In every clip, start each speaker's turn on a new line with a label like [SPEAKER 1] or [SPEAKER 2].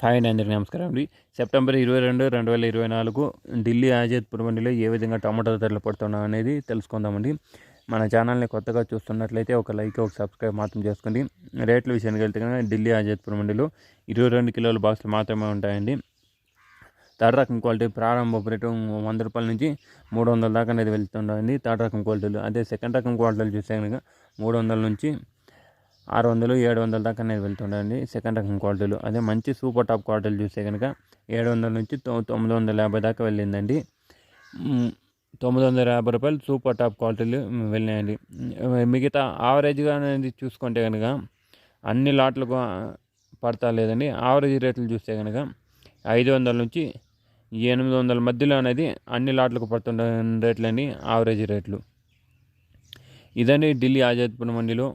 [SPEAKER 1] Hi అండి, అందరికీ నమస్కారం అండి. సెప్టెంబర్ 22, 2024 ఢిల్లీ ఆజాద్పూర్ మండిలో ఏ విధంగా టమాటో ధరలు పడుతున్నాం అనేది తెలుసుకుందామండి. మన ఛానల్ని కొత్తగా చూస్తున్నట్లయితే ఒక లైక్, ఒక సబ్స్క్రైబ్ మాత్రం చేసుకోండి. రేట్ల విషయానికి వెళ్తే కనుక ఢిల్లీ ఆజాద్పూర్ మండిలో 22 కిలోల బాక్సులు మాత్రమే ఉంటాయండి. థర్డ్ రకం క్వాలిటీ ప్రారంభ రేటు 100 రూపాయల నుంచి 300 దాకా అనేది వెళ్తుందండి థర్డ్ రకం క్వాలిటీలు. అదే సెకండ్ రకం క్వాలిటీలు చూస్తే కనుక 300 నుంచి 600, 700 దాకా అనేది వెళ్తుండండి సెకండ్ రకం క్వాలిటీలు. అదే మంచి సూపర్ టాప్ క్వాలిటీలు చూస్తే కనుక 700 నుంచి 950 దాకా వెళ్ళిందండి. 950 రూపాయలు సూపర్ టాప్ క్వాలిటీలు వెళ్ళినాయండి. మిగతా యావరేజ్గా అనేది చూసుకుంటే కనుక అన్ని లాట్లకు పడతా లేదండి. యావరేజ్ రేట్లు చూస్తే కనుక 500 నుంచి 800 మధ్యలో అనేది అన్ని లాట్లకు పడుతున్న రేట్లండి యావరేజ్ రేట్లు. ఇదండి ఢిల్లీ ఆజాద్పూర్ మండిలో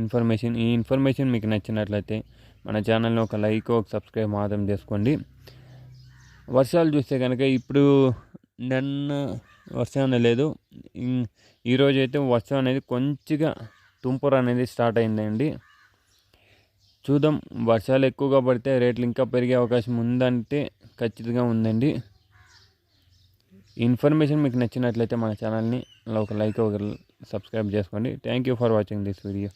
[SPEAKER 1] ఇన్ఫర్మేషన్. ఈ ఇన్ఫర్మేషన్ మీకు నచ్చినట్లయితే మన ఛానల్ని ఒక లైక్, ఒక సబ్స్క్రైబ్ మాత్రం చేసుకోండి. వర్షాలు చూస్తే కనుక ఇప్పుడు నిన్న వర్షం లేదు, ఈరోజు అయితే వర్షం అనేది కొంచెంగా తుంపర అనేది స్టార్ట్ అయిందండి. చూద్దాం, వర్షాలు ఎక్కువగా పడితే రేట్లు ఇంకా పెరిగే అవకాశం ఉందంటే ఖచ్చితంగా ఉందండి. ఇన్ఫర్మేషన్ మీకు నచ్చినట్లయితే మన ఛానల్ని ఒక లైక్, ఒక సబ్స్క్రైబ్ చేసుకోండి. Thank you for watching this video.